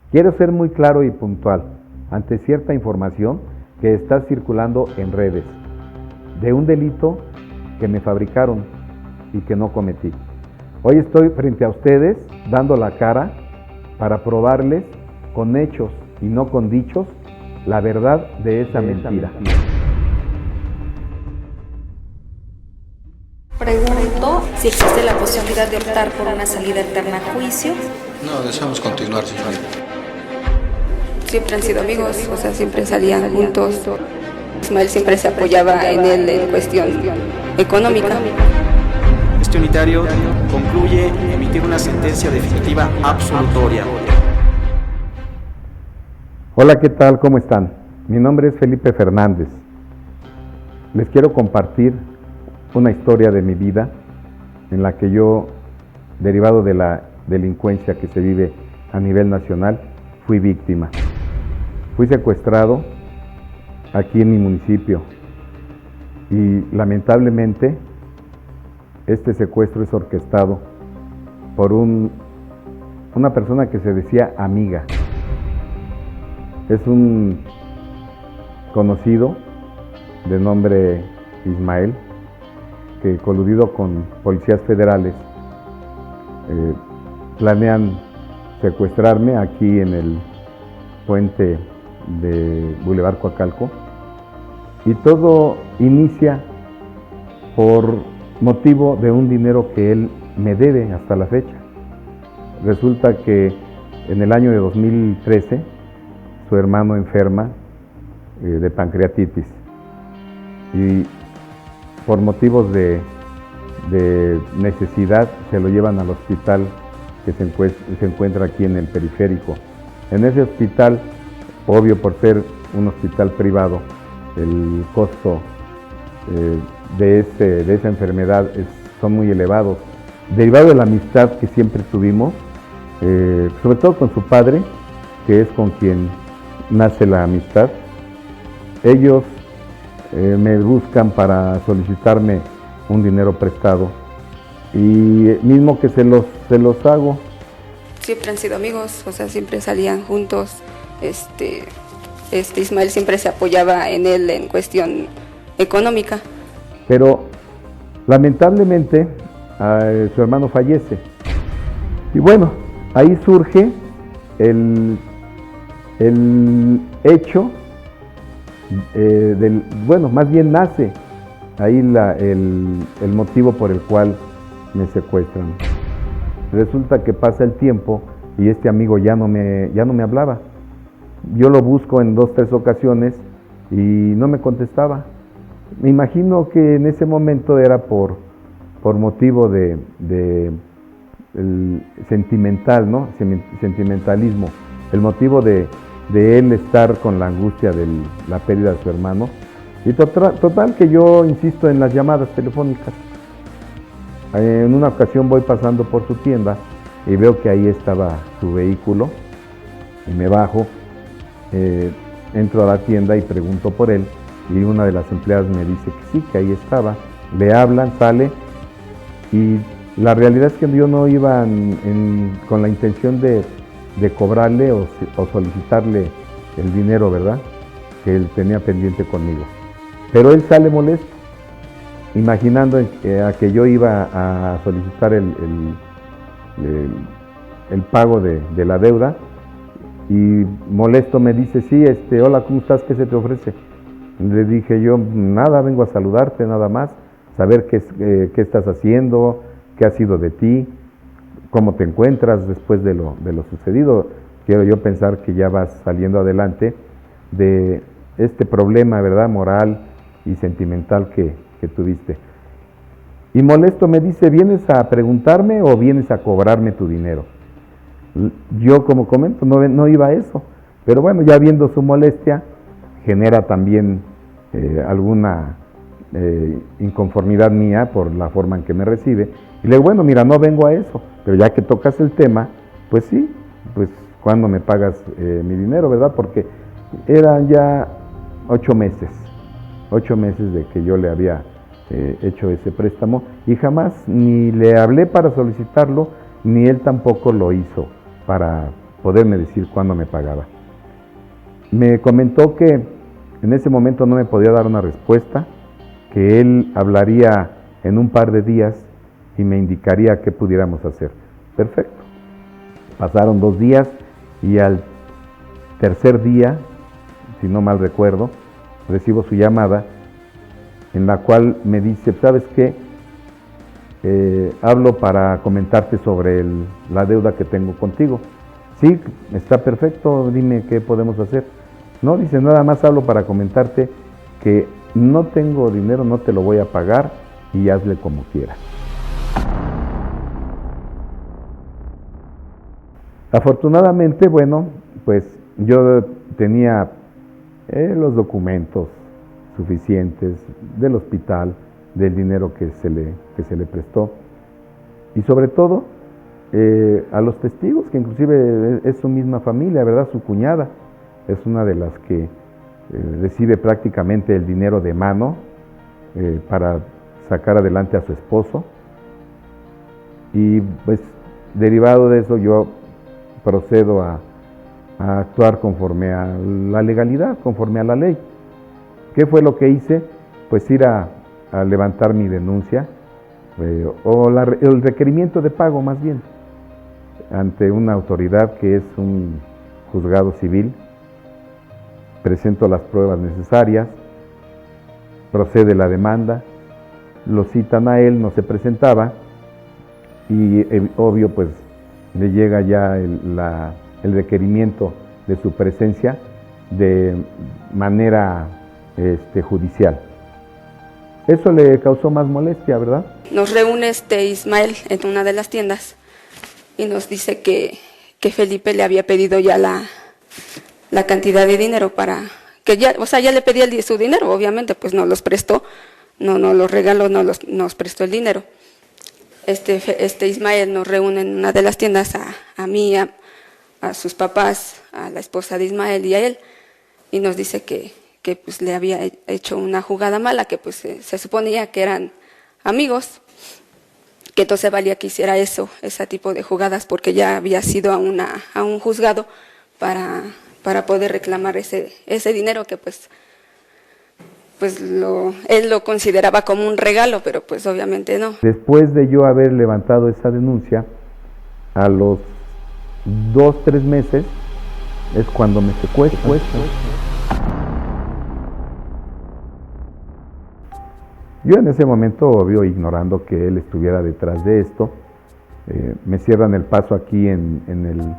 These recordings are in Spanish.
Quiero ser muy claro y puntual ante cierta información que está circulando en redes de un delito que me fabricaron y que no cometí. Hoy estoy frente a ustedes dando la cara para probarles con hechos y no con dichos la verdad de esa mentira. Pregunto si existe la posibilidad de optar por una salida alterna a juicio. No, deseamos continuar, señorita. Siempre han sido amigos, o sea, siempre salían juntos. Ismael siempre se apoyaba en él en cuestión económica. Este unitario concluye emitir una sentencia definitiva absolutoria. Hola, ¿qué tal? ¿Cómo están? Mi nombre es Felipe Fernández. Les quiero compartir una historia de mi vida en la que yo, derivado de la delincuencia que se vive a nivel nacional, fui víctima. Fui secuestrado aquí en mi municipio y lamentablemente este secuestro es orquestado por una persona que se decía amiga. Es un conocido de nombre Ismael, que coludido con policías federales planean secuestrarme aquí en el puente de Boulevard Coacalco, y todo inicia por motivo de un dinero que él me debe hasta la fecha. Resulta que en el año de 2013 su hermano enferma de pancreatitis y por motivos de necesidad se lo llevan al hospital que se encuentra aquí en el periférico. En ese hospital, obvio por ser un hospital privado, el costo de esa enfermedad son muy elevados. Derivado de la amistad que siempre tuvimos, sobre todo con su padre, que es con quien nace la amistad, ellos me buscan para solicitarme un dinero prestado y mismo que se los hago. Siempre han sido amigos, o sea, siempre salían juntos. Ismael siempre se apoyaba en él en cuestión económica. Pero lamentablemente su hermano fallece. Y bueno, ahí surge el hecho, más bien nace ahí el motivo por el cual me secuestran. Resulta que pasa el tiempo y este amigo ya no me hablaba. Yo lo busco en 2, 3 ocasiones y no me contestaba. Me imagino que en ese momento era por motivo de el sentimental, ¿no? Sentimentalismo. El motivo de él estar con la angustia de la pérdida de su hermano. Y total que yo insisto en las llamadas telefónicas. En una ocasión voy pasando por su tienda y veo que ahí estaba su vehículo y me bajo, entro a la tienda y pregunto por él y una de las empleadas me dice que sí, que ahí estaba. Le hablan, sale y la realidad es que yo no iba con la intención de cobrarle o solicitarle el dinero, ¿verdad?, que él tenía pendiente conmigo. Pero él sale molesto, imaginando a que yo iba a solicitar el pago de la deuda, y molesto me dice, sí, hola, ¿cómo estás? ¿Qué se te ofrece? Le dije yo, nada, vengo a saludarte nada más, saber qué estás haciendo, qué ha sido de ti, cómo te encuentras después de lo sucedido. Quiero yo pensar que ya vas saliendo adelante de este problema, ¿verdad?, moral y sentimental que tuviste. Y molesto me dice, ¿vienes a preguntarme o vienes a cobrarme tu dinero? Yo, como comento, no iba a eso, pero bueno, ya viendo su molestia, genera también alguna inconformidad mía por la forma en que me recibe. Y le digo, bueno, mira, no vengo a eso, pero ya que tocas el tema, pues sí, pues ¿cuándo me pagas mi dinero, verdad? Porque eran ya 8 meses de que yo le había hecho ese préstamo y jamás ni le hablé para solicitarlo, ni él tampoco lo hizo para poderme decir cuándo me pagaba. Me comentó que en ese momento no me podía dar una respuesta, que él hablaría en un par de días y me indicaría qué pudiéramos hacer. Perfecto. Pasaron 2 días y al tercer día, si no mal recuerdo, recibo su llamada en la cual me dice, ¿sabes qué? Hablo para comentarte sobre la deuda que tengo contigo. Sí, está perfecto, dime qué podemos hacer. No, dice, nada más hablo para comentarte que no tengo dinero, no te lo voy a pagar y hazle como quieras. Afortunadamente, bueno, pues yo tenía los documentos suficientes del hospital, del dinero que se le prestó y sobre todo a los testigos, que inclusive es su misma familia, ¿verdad? Su cuñada es una de las que recibe prácticamente el dinero de mano para sacar adelante a su esposo. Y pues derivado de eso yo procedo a actuar conforme a la legalidad, conforme a la ley. ¿Qué fue lo que hice? Pues ir a levantar mi denuncia el requerimiento de pago más bien ante una autoridad que es un juzgado civil. Presento las pruebas necesarias, procede la demanda, lo citan a él, no se presentaba y obvio pues le llega ya el requerimiento de su presencia de manera judicial. Eso le causó más molestia, ¿verdad? Nos reúne Ismael en una de las tiendas y nos dice que Felipe le había pedido ya la cantidad de dinero para que ya, o sea, ya le pedía su dinero, obviamente, pues no los prestó, no los regaló, nos prestó el dinero. Ismael nos reúne en una de las tiendas a mí, a sus papás, a la esposa de Ismael y a él, y nos dice que pues le había hecho una jugada mala, que pues se suponía que eran amigos, que entonces valía que hiciera ese tipo de jugadas, porque ya había sido a un juzgado para poder reclamar ese dinero que pues él lo consideraba como un regalo, pero pues obviamente no. Después de yo haber levantado esa denuncia, a los 2-3 meses es cuando me secuestran. Yo en ese momento, obvio, ignorando que él estuviera detrás de esto, me cierran el paso aquí en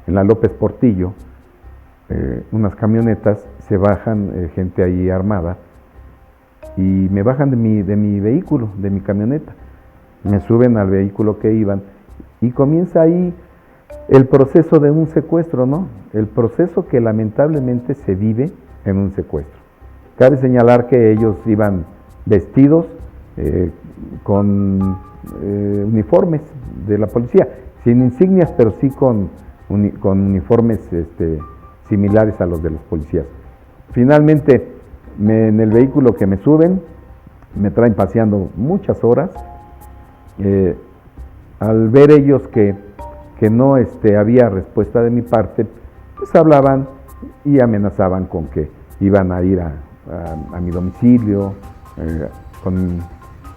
la López Portillo, unas camionetas, se bajan gente ahí armada y me bajan de mi vehículo, de mi camioneta, me suben al vehículo que iban y comienza ahí el proceso de un secuestro, ¿no? El proceso que lamentablemente se vive en un secuestro. Cabe señalar que ellos iban vestidos con uniformes de la policía, sin insignias, pero sí con uniformes similares a los de los policías. Finalmente, en el vehículo que me suben, me traen paseando muchas horas. Al ver ellos que no había respuesta de mi parte, pues hablaban y amenazaban con que iban a ir a mi domicilio,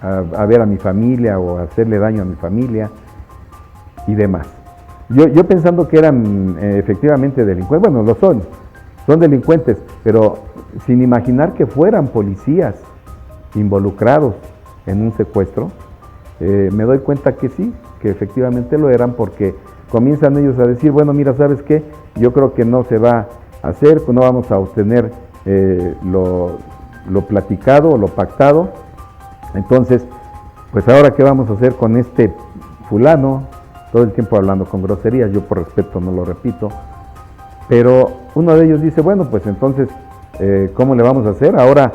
a ver a mi familia o a hacerle daño a mi familia y demás. Yo pensando que eran efectivamente delincuentes, bueno, lo son delincuentes, pero sin imaginar que fueran policías involucrados en un secuestro, me doy cuenta que sí, que efectivamente lo eran, porque comienzan ellos a decir, bueno, mira, ¿sabes qué? Yo creo que no se va a hacer, no vamos a obtener lo platicado o lo pactado. Entonces, pues ahora qué vamos a hacer con este fulano, todo el tiempo hablando con groserías, yo por respeto no lo repito, pero uno de ellos dice, bueno, pues entonces, ¿cómo le vamos a hacer? Ahora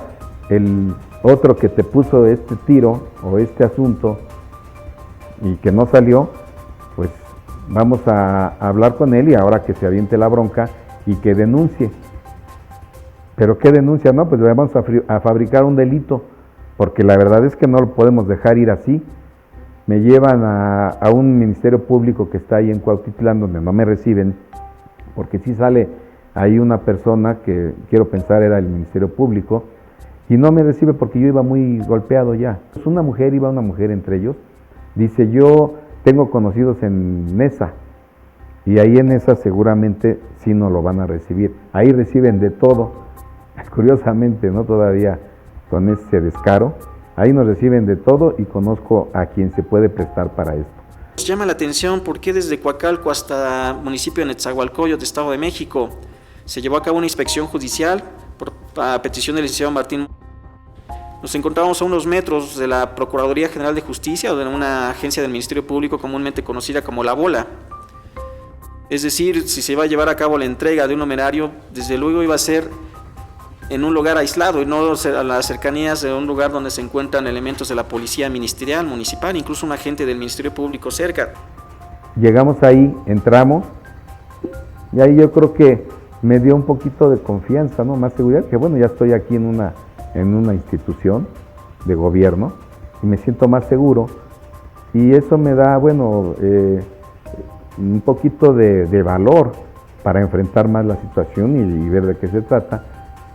el otro que te puso este tiro o este asunto y que no salió, pues vamos a hablar con él y ahora que se aviente la bronca y que denuncie. ¿Pero qué denuncia? No, pues le vamos a fabricar un delito, porque la verdad es que no lo podemos dejar ir así. Me llevan a un ministerio público que está ahí en Cuautitlán, donde no me reciben, porque sí sale ahí una persona que quiero pensar era el Ministerio Público, y no me recibe porque yo iba muy golpeado ya. Pues iba una mujer entre ellos, dice, yo tengo conocidos en Nesa, y ahí en Nesa seguramente sí no lo van a recibir. Ahí reciben de todo, curiosamente, ¿no? Todavía con ese descaro, ahí nos reciben de todo y conozco a quien se puede prestar para esto. Nos llama la atención por qué desde Coacalco hasta el municipio de Netzahualcoyotl, de Estado de México, se llevó a cabo una inspección judicial a petición del licenciado Martín. Nos encontramos a unos metros de la Procuraduría General de Justicia o de una agencia del Ministerio Público comúnmente conocida como La Bola. Es decir, si se iba a llevar a cabo la entrega de un numerario, desde luego iba a ser en un lugar aislado y no a las cercanías de un lugar donde se encuentran elementos de la policía ministerial, municipal, incluso un agente del Ministerio Público cerca. Llegamos ahí, entramos, y ahí yo creo que me dio un poquito de confianza, ¿no? Más seguridad, que bueno, ya estoy aquí en una institución de gobierno y me siento más seguro, y eso me da, bueno, un poquito de valor para enfrentar más la situación y ver de qué se trata.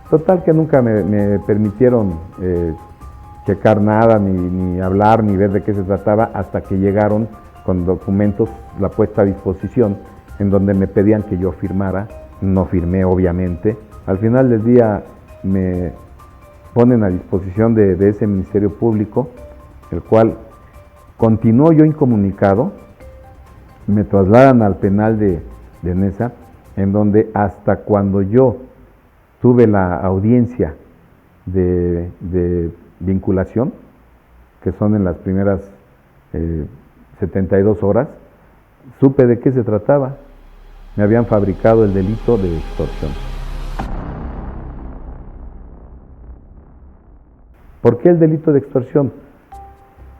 Total que nunca me permitieron checar nada, ni hablar, ni ver de qué se trataba, hasta que llegaron con documentos, la puesta a disposición, en donde me pedían que yo firmara. No firmé, obviamente. Al final del día me ponen a disposición de ese Ministerio Público, el cual continúo yo incomunicado, me trasladan al penal de Nesa, en donde hasta cuando yo tuve la audiencia de vinculación, que son en las primeras 72 horas, supe de qué se trataba. Me habían fabricado el delito de extorsión. ¿Por qué el delito de extorsión?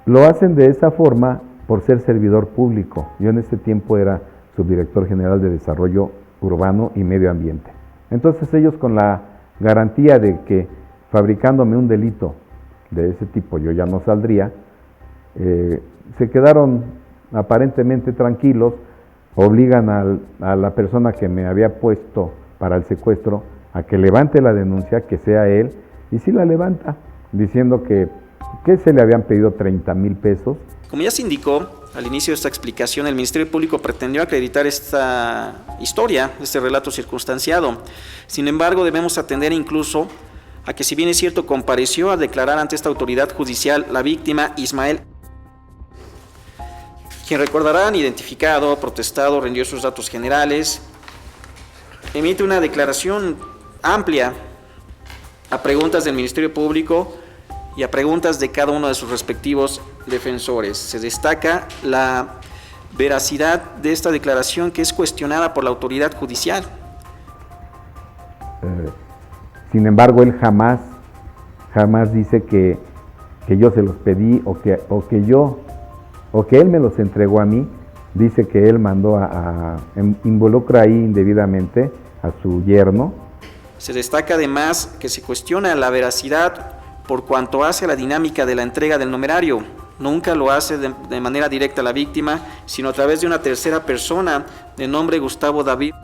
Lo hacen de esa forma por ser servidor público. Yo en ese tiempo era subdirector general de Desarrollo Urbano y Medio Ambiente. Entonces ellos, con la garantía de que fabricándome un delito de ese tipo yo ya no saldría, se quedaron aparentemente tranquilos, obligan a la persona que me había puesto para el secuestro a que levante la denuncia, que sea él, y sí la levanta, diciendo que se le habían pedido 30,000 pesos. Como ya se indicó al inicio de esta explicación, el Ministerio Público pretendió acreditar esta historia, este relato circunstanciado. Sin embargo, debemos atender incluso a que, si bien es cierto, compareció a declarar ante esta autoridad judicial la víctima Ismael, quien, recordarán, identificado, protestado, rindió sus datos generales, emite una declaración amplia a preguntas del Ministerio Público y a preguntas de cada uno de sus respectivos defensores. Se destaca la veracidad de esta declaración, que es cuestionada por la autoridad judicial. Sin embargo, él jamás dice que yo se los pedí o que él me los entregó a mí. Dice que él mandó involucra ahí indebidamente a su yerno. Se destaca además que se cuestiona la veracidad por cuanto hace a la dinámica de la entrega del numerario. Nunca lo hace de manera directa a la víctima, sino a través de una tercera persona de nombre Gustavo David,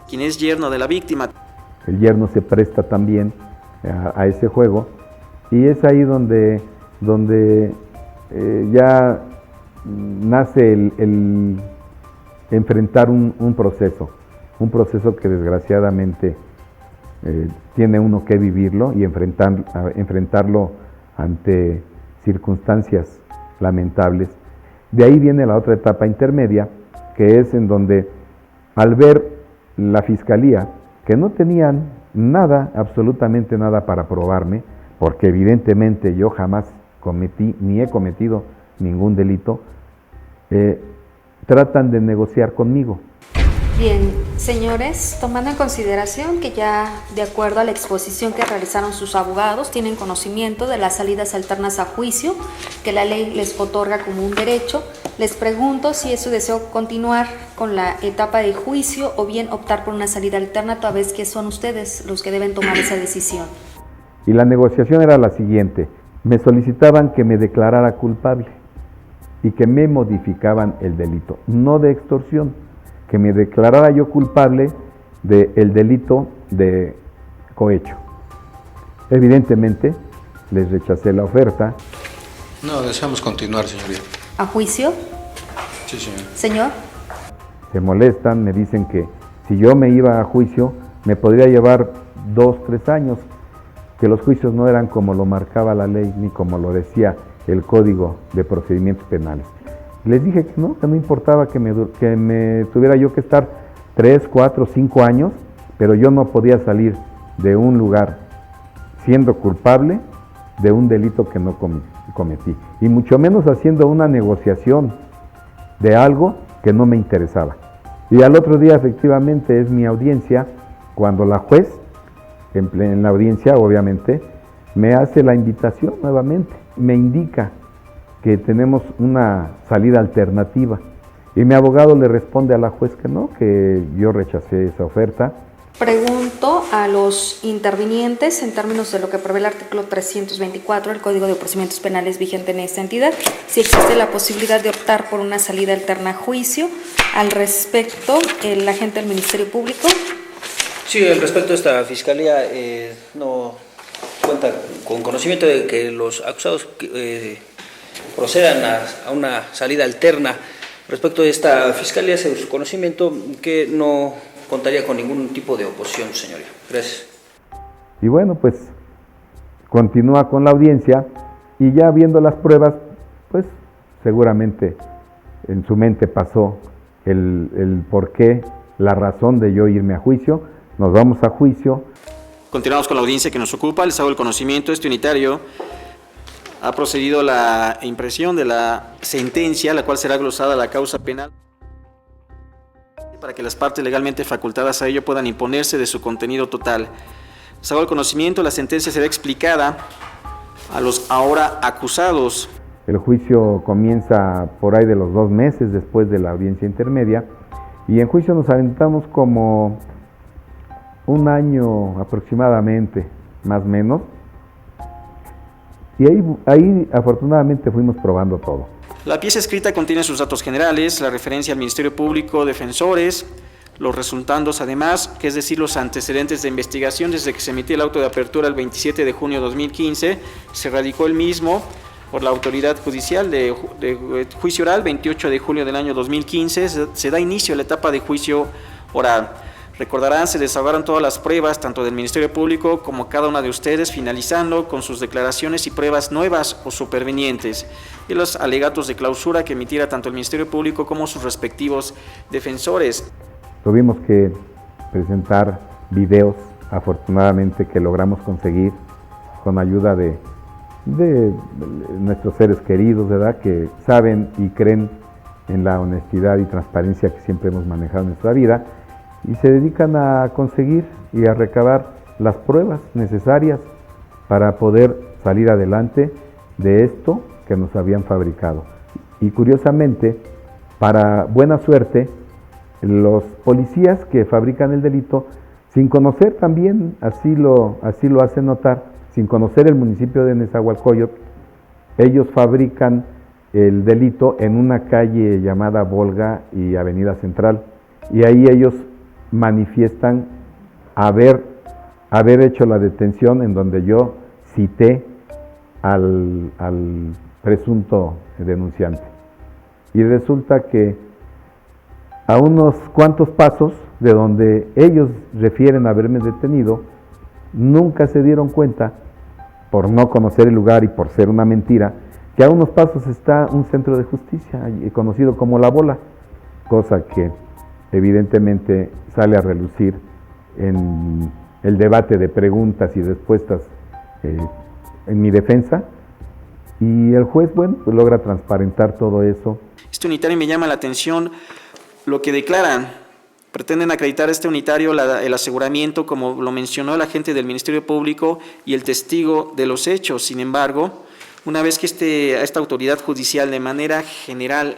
quien es yerno de la víctima. El yerno se presta también a ese juego, y es ahí donde ya nace el enfrentar un proceso que desgraciadamente tiene uno que vivirlo y enfrentarlo ante circunstancias lamentables. De ahí viene la otra etapa intermedia, que es en donde, al ver la fiscalía que no tenían nada, absolutamente nada para probarme, porque evidentemente yo jamás cometí ni he cometido ningún delito, tratan de negociar conmigo. Bien, señores, tomando en consideración que ya, de acuerdo a la exposición que realizaron sus abogados, tienen conocimiento de las salidas alternas a juicio que la ley les otorga como un derecho, les pregunto si es su deseo continuar con la etapa de juicio o bien optar por una salida alterna, toda vez que son ustedes los que deben tomar esa decisión. Y la negociación era la siguiente: me solicitaban que me declarara culpable y que me modificaban el delito, no de extorsión, que me declarara yo culpable del delito de cohecho. Evidentemente, les rechacé la oferta. No, deseamos continuar, señoría. ¿A juicio? Sí, señor. Señor. Se molestan, me dicen que si yo me iba a juicio, me podría llevar 2, 3 años, que los juicios no eran como lo marcaba la ley, ni como lo decía el Código de Procedimientos Penales. Les dije que no importaba que me tuviera yo que estar 3, 4, 5 años, pero yo no podía salir de un lugar siendo culpable de un delito que no cometí, y mucho menos haciendo una negociación de algo que no me interesaba. Y al otro día, efectivamente, es mi audiencia, cuando la juez, en la audiencia, obviamente, me hace la invitación nuevamente, me indica que tenemos una salida alternativa, y mi abogado le responde a la juez que no, que yo rechacé esa oferta. Pregunto a los intervinientes, en términos de lo que prevé el artículo 324 del Código de Procedimientos Penales vigente en esta entidad, si existe la posibilidad de optar por una salida alterna a juicio. Al respecto, el agente del Ministerio Público. Sí, al respecto de esta fiscalía no cuenta con conocimiento de que los acusados procedan a una salida alterna. Respecto de esta fiscalía, según su conocimiento, que no contaría con ningún tipo de oposición, señoría. Gracias. Y bueno, pues continúa con la audiencia, y ya viendo las pruebas, pues seguramente en su mente pasó el por qué, la razón de yo irme a juicio. Nos vamos a juicio. Continuamos con la audiencia que nos ocupa. Les hago el conocimiento. Este unitario ha procedido a la impresión de la sentencia, la cual será glosada a la causa penal, para que las partes legalmente facultadas a ello puedan imponerse de su contenido total. Les hago el conocimiento. La sentencia será explicada a los ahora acusados. El juicio comienza por ahí de los 2 meses después de la audiencia intermedia, y en juicio nos aventamos como 1 año aproximadamente, más o menos, y ahí afortunadamente fuimos probando todo. La pieza escrita contiene sus datos generales, la referencia al Ministerio Público, defensores, los resultandos además, que es decir, los antecedentes de investigación desde que se emitió el auto de apertura el 27 de junio de 2015, se radicó el mismo por la autoridad judicial de juicio oral, 28 de julio del año 2015, se da inicio a la etapa de juicio oral. Recordarán, se desahogaron todas las pruebas, tanto del Ministerio Público como cada una de ustedes, finalizando con sus declaraciones y pruebas nuevas o supervenientes, y los alegatos de clausura que emitiera tanto el Ministerio Público como sus respectivos defensores. Tuvimos que presentar videos, afortunadamente, que logramos conseguir con ayuda de nuestros seres queridos, ¿verdad?, que saben y creen en la honestidad y transparencia que siempre hemos manejado en nuestra vida, y se dedican a conseguir y a recabar las pruebas necesarias para poder salir adelante de esto que nos habían fabricado. Y curiosamente, para buena suerte, los policías que fabrican el delito, sin conocer también, así lo hacen notar, sin conocer el municipio de Nezahualcóyotl, ellos fabrican el delito en una calle llamada Volga y Avenida Central, y ahí ellos manifiestan haber hecho la detención en donde yo cité al presunto denunciante. Y resulta que a unos cuantos pasos de donde ellos refieren haberme detenido, nunca se dieron cuenta, por no conocer el lugar y por ser una mentira, que a unos pasos está un centro de justicia conocido como La Bola, cosa que evidentemente sale a relucir en el debate de preguntas y respuestas en mi defensa, y el juez, bueno, pues logra transparentar todo eso. Este unitario me llama la atención lo que declaran. Pretenden acreditar a este unitario el aseguramiento, como lo mencionó el agente del Ministerio Público y el testigo de los hechos. Sin embargo, una vez que esta autoridad judicial de manera general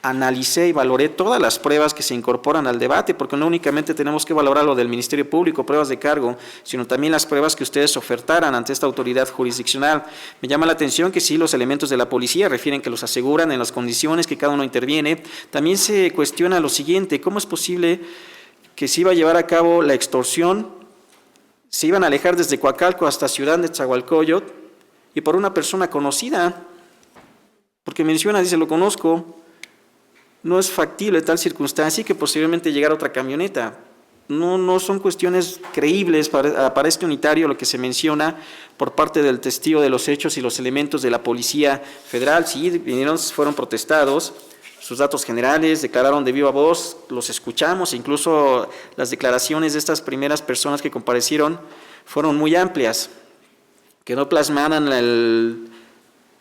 analicé y valoré todas las pruebas que se incorporan al debate, porque no únicamente tenemos que valorar lo del Ministerio Público, pruebas de cargo, sino también las pruebas que ustedes ofertaran ante esta autoridad jurisdiccional. Me llama la atención que sí, los elementos de la policía refieren que los aseguran en las condiciones que cada uno interviene. También se cuestiona lo siguiente: ¿cómo es posible que se iba a llevar a cabo la extorsión, se iban a alejar desde Coacalco hasta Ciudad de Nezahualcóyotl y por una persona conocida? Porque menciona, dice, lo conozco. No es factible tal circunstancia y que posiblemente llegara otra camioneta. No son cuestiones creíbles para este unitario lo que se menciona por parte del testigo de los hechos y los elementos de la Policía Federal. Sí, vinieron, fueron protestados, sus datos generales, declararon de viva voz, los escuchamos, e incluso las declaraciones de estas primeras personas que comparecieron fueron muy amplias, que no plasmaran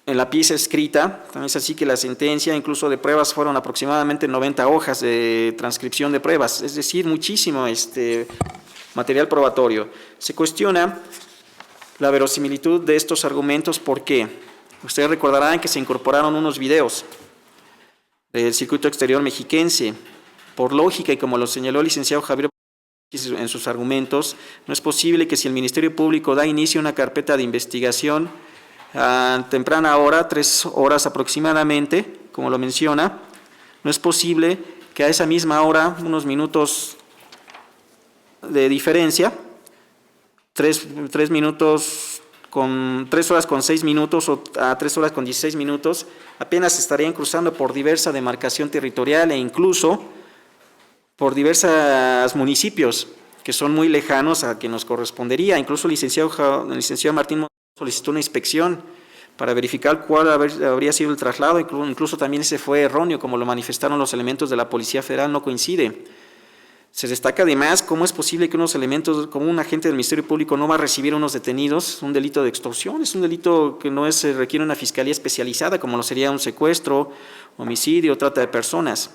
en la pieza escrita. También es así que la sentencia, incluso de pruebas, fueron aproximadamente 90 hojas de transcripción de pruebas, es decir, muchísimo material probatorio. Se cuestiona la verosimilitud de estos argumentos. ¿Por qué? Ustedes recordarán que se incorporaron unos videos del circuito exterior mexiquense. Por lógica, y como lo señaló el licenciado Javier en sus argumentos, no es posible que si el Ministerio Público da inicio a una carpeta de investigación a temprana hora, 3 horas aproximadamente, como lo menciona, no es posible que a esa misma hora, unos minutos de diferencia, 3 horas con 6 minutos o a 3 horas con 16 minutos, apenas estarían cruzando por diversa demarcación territorial e incluso por diversos municipios que son muy lejanos a que nos correspondería. Incluso el licenciado Martín solicitó una inspección para verificar cuál habría sido el traslado, incluso también ese fue erróneo, como lo manifestaron los elementos de la Policía Federal, no coincide. Se destaca además cómo es posible que unos elementos, como un agente del Ministerio Público no va a recibir unos detenidos, un delito de extorsión, es un delito que no requiere una fiscalía especializada, como lo sería un secuestro, homicidio, trata de personas.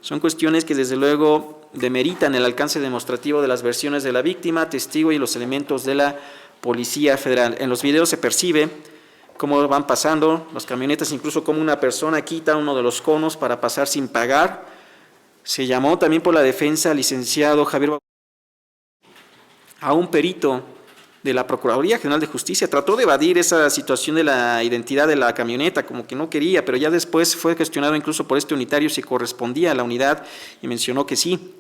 Son cuestiones que desde luego demeritan el alcance demostrativo de las versiones de la víctima, testigo y los elementos de la Policía Federal. En los videos se percibe cómo van pasando las camionetas, incluso como una persona quita uno de los conos para pasar sin pagar. Se llamó también por la defensa al licenciado Javier a un perito de la Procuraduría General de Justicia. Trató de evadir esa situación de la identidad de la camioneta, como que no quería, pero ya después fue cuestionado incluso por este unitario si correspondía a la unidad y mencionó que sí.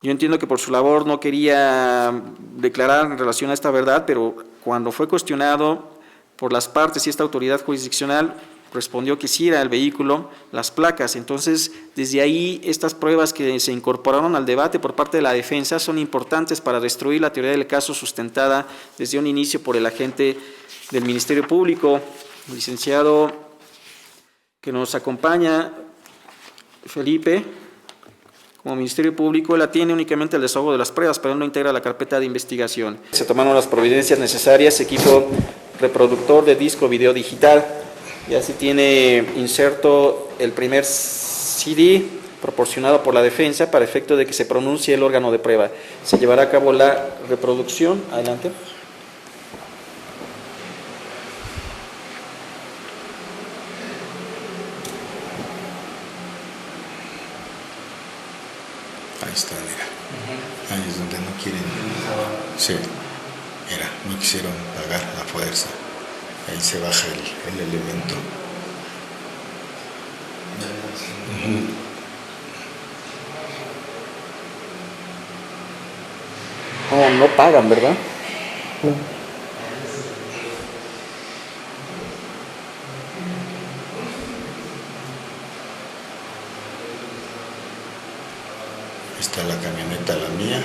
Yo entiendo que por su labor no quería declarar en relación a esta verdad, pero cuando fue cuestionado por las partes y esta autoridad jurisdiccional, respondió que sí era el vehículo, las placas. Entonces, desde ahí, estas pruebas que se incorporaron al debate por parte de la defensa son importantes para destruir la teoría del caso sustentada desde un inicio por el agente del Ministerio Público. El licenciado que nos acompaña, Felipe, como Ministerio Público, él atiende únicamente el desahogo de las pruebas, pero él no integra la carpeta de investigación. Se tomaron las providencias necesarias, equipo reproductor de disco video digital. Ya se tiene inserto el primer CD proporcionado por la defensa para efecto de que se pronuncie el órgano de prueba. Se llevará a cabo la reproducción. Adelante. Ahí está, mira. Ahí es donde no quieren. Sí, mira, no quisieron pagar a fuerza. Ahí se baja el elemento. No pagan, ¿verdad? No. Está la camioneta, la mía.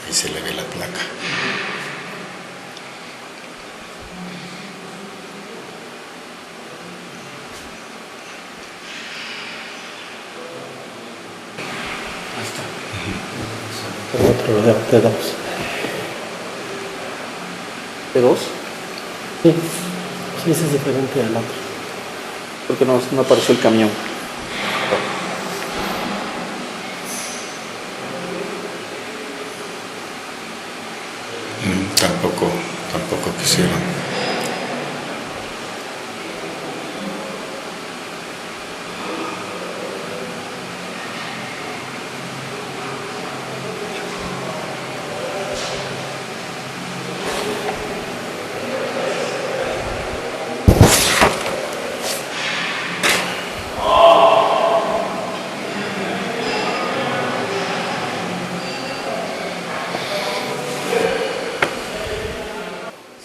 Ahí se le ve la placa. Ahí está. El otro de dos. ¿De dos? Sí, sí, ese es diferente al otro. Porque no apareció el camión. Tampoco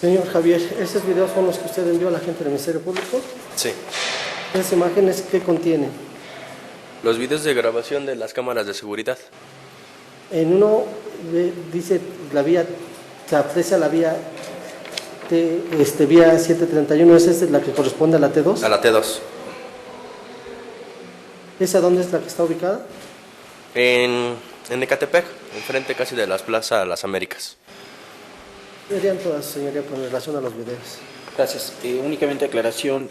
Señor Javier, ¿esos videos son los que usted envió a la gente del Ministerio Público? Sí. ¿Esas imágenes qué contienen? Los videos de grabación de las cámaras de seguridad. En uno dice la vía, se aprecia la vía, vía 731, ¿esa es la que corresponde a la T2? A la T2. ¿Esa dónde es la que está ubicada? En Ecatepec, enfrente casi de las plazas Las Américas. Serían todas, señoría, con relación a los videos. Gracias. Únicamente aclaración.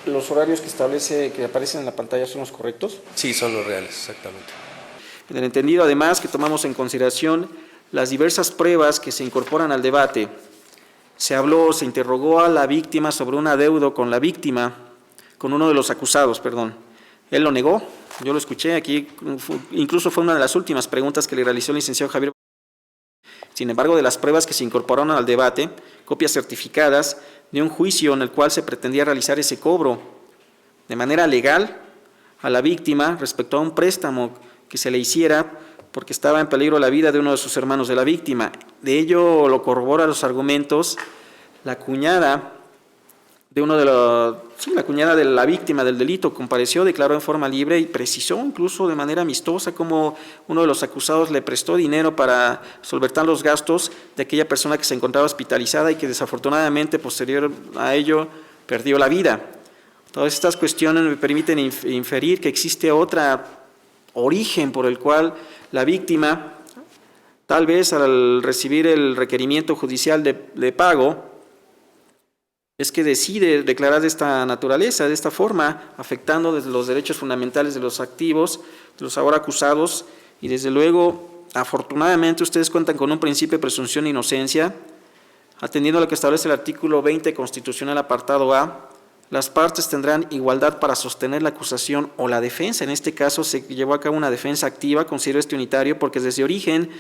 ¿Los horarios que establece, que aparecen en la pantalla son los correctos? Sí, son los reales, exactamente. En el entendido, además, que tomamos en consideración las diversas pruebas que se incorporan al debate. Se interrogó a la víctima sobre un adeudo con uno de los acusados, perdón. Él lo negó, yo lo escuché aquí, incluso fue una de las últimas preguntas que le realizó el licenciado Javier. Sin embargo, de las pruebas que se incorporaron al debate, copias certificadas de un juicio en el cual se pretendía realizar ese cobro de manera legal a la víctima respecto a un préstamo que se le hiciera porque estaba en peligro la vida de uno de sus hermanos de la víctima. De ello lo corrobora los argumentos la cuñada la cuñada de la víctima del delito compareció, declaró en forma libre y precisó incluso de manera amistosa cómo uno de los acusados le prestó dinero para solventar los gastos de aquella persona que se encontraba hospitalizada y que desafortunadamente posterior a ello perdió la vida. Todas estas cuestiones me permiten inferir que existe otro origen por el cual la víctima, tal vez al recibir el requerimiento judicial de pago, es que decide declarar de esta naturaleza, de esta forma, afectando desde los derechos fundamentales de los activos, de los ahora acusados, y desde luego, afortunadamente, ustedes cuentan con un principio de presunción de inocencia, atendiendo a lo que establece el artículo 20 constitucional apartado A. Las partes tendrán igualdad para sostener la acusación o la defensa. En este caso se llevó a cabo una defensa activa, considero este unitario, porque desde origen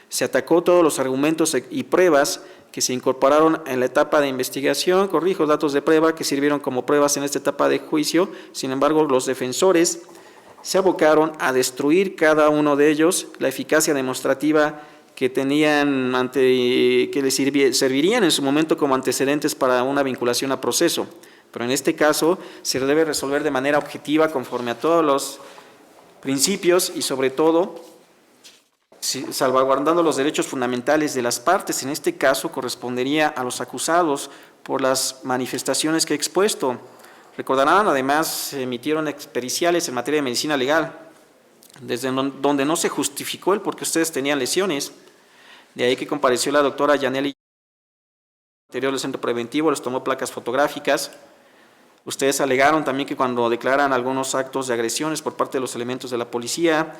se atacó todos los argumentos y pruebas que se incorporaron en la etapa de investigación, datos de prueba que sirvieron como pruebas en esta etapa de juicio. Sin embargo, los defensores se abocaron a destruir cada uno de ellos la eficacia demostrativa que tenían que les servirían en su momento como antecedentes para una vinculación a proceso. Pero en este caso se debe resolver de manera objetiva conforme a todos los principios y sobre todo salvaguardando los derechos fundamentales de las partes. En este caso correspondería a los acusados por las manifestaciones que he expuesto. Recordarán, además, se emitieron periciales en materia de medicina legal, desde donde no se justificó el por qué ustedes tenían lesiones. De ahí que compareció la doctora Yaneli, interior del centro preventivo, les tomó placas fotográficas. Ustedes alegaron también que cuando declaran algunos actos de agresiones por parte de los elementos de la policía,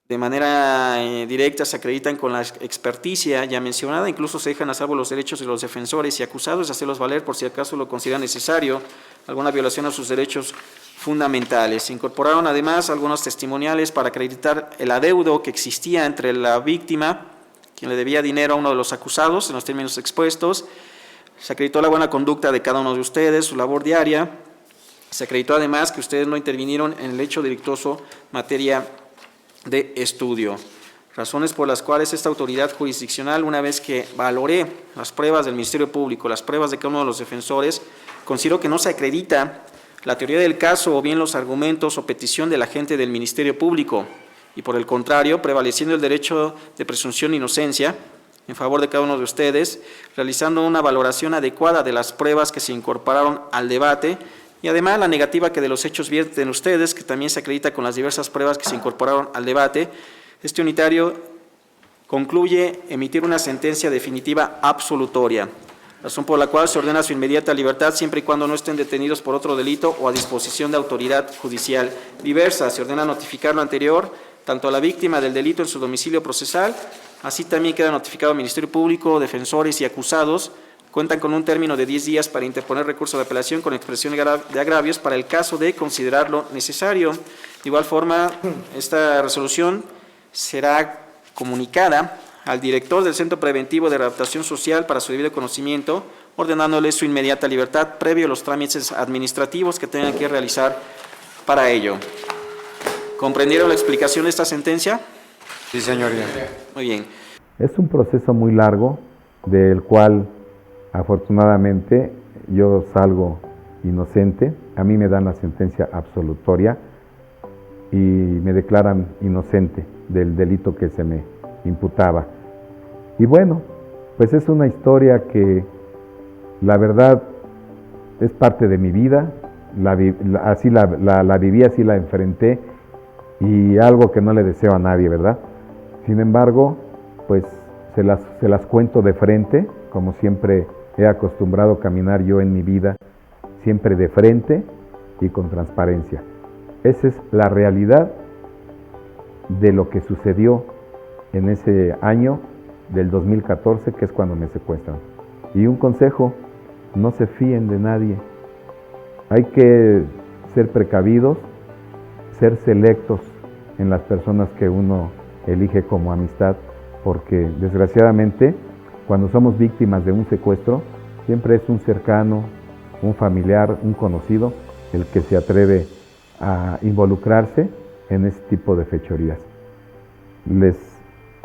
de manera directa se acreditan con la experticia ya mencionada, incluso se dejan a salvo los derechos de los defensores y acusados, hacerlos valer por si acaso lo consideran necesario, alguna violación a sus derechos fundamentales. Se incorporaron además algunos testimoniales para acreditar el adeudo que existía entre la víctima, quien le debía dinero a uno de los acusados en los términos expuestos. Se acreditó la buena conducta de cada uno de ustedes, su labor diaria. Se acreditó además que ustedes no intervinieron en el hecho delictuoso materia de estudio. Razones por las cuales esta autoridad jurisdiccional, una vez que valoré las pruebas del Ministerio Público, las pruebas de cada uno de los defensores, considero que no se acredita la teoría del caso o bien los argumentos o petición del agente del Ministerio Público y por el contrario, prevaleciendo el derecho de presunción de inocencia en favor de cada uno de ustedes, realizando una valoración adecuada de las pruebas que se incorporaron al debate y además la negativa que de los hechos vierten ustedes, que también se acredita con las diversas pruebas que se incorporaron al debate. Este unitario concluye emitir una sentencia definitiva absolutoria, razón por la cual se ordena su inmediata libertad siempre y cuando no estén detenidos por otro delito o a disposición de autoridad judicial diversa. Se ordena notificar lo anterior tanto a la víctima del delito en su domicilio procesal, así también queda notificado al Ministerio Público, defensores y acusados. Cuentan con un término de 10 días para interponer recurso de apelación con expresión de agravios para el caso de considerarlo necesario. De igual forma, esta resolución será comunicada al director del Centro Preventivo de Readaptación Social para su debido conocimiento, ordenándole su inmediata libertad previo a los trámites administrativos que tengan que realizar para ello. ¿Comprendieron la explicación de esta sentencia? Sí, señoría. Muy bien. Es un proceso muy largo del cual afortunadamente yo salgo inocente. A mí me dan la sentencia absolutoria y me declaran inocente del delito que se me imputaba. Y bueno, pues es una historia que la verdad es parte de mi vida, así la viví, así la enfrenté, y algo que no le deseo a nadie, ¿verdad? Sin embargo, pues se las cuento de frente, como siempre he acostumbrado a caminar yo en mi vida, siempre de frente y con transparencia. Esa es la realidad de lo que sucedió en ese año del 2014, que es cuando me secuestran. Y un consejo: no se fíen de nadie. Hay que ser precavidos, ser selectos en las personas que uno elige como amistad, porque desgraciadamente cuando somos víctimas de un secuestro, siempre es un cercano, un familiar, un conocido, el que se atreve a involucrarse en ese tipo de fechorías. Les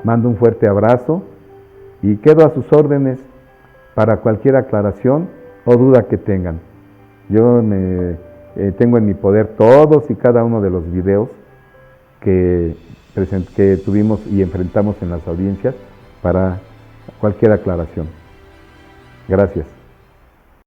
mando un fuerte abrazo y quedo a sus órdenes para cualquier aclaración o duda que tengan. Yo tengo en mi poder todos y cada uno de los videos que tuvimos y enfrentamos en las audiencias para cualquier aclaración. Gracias.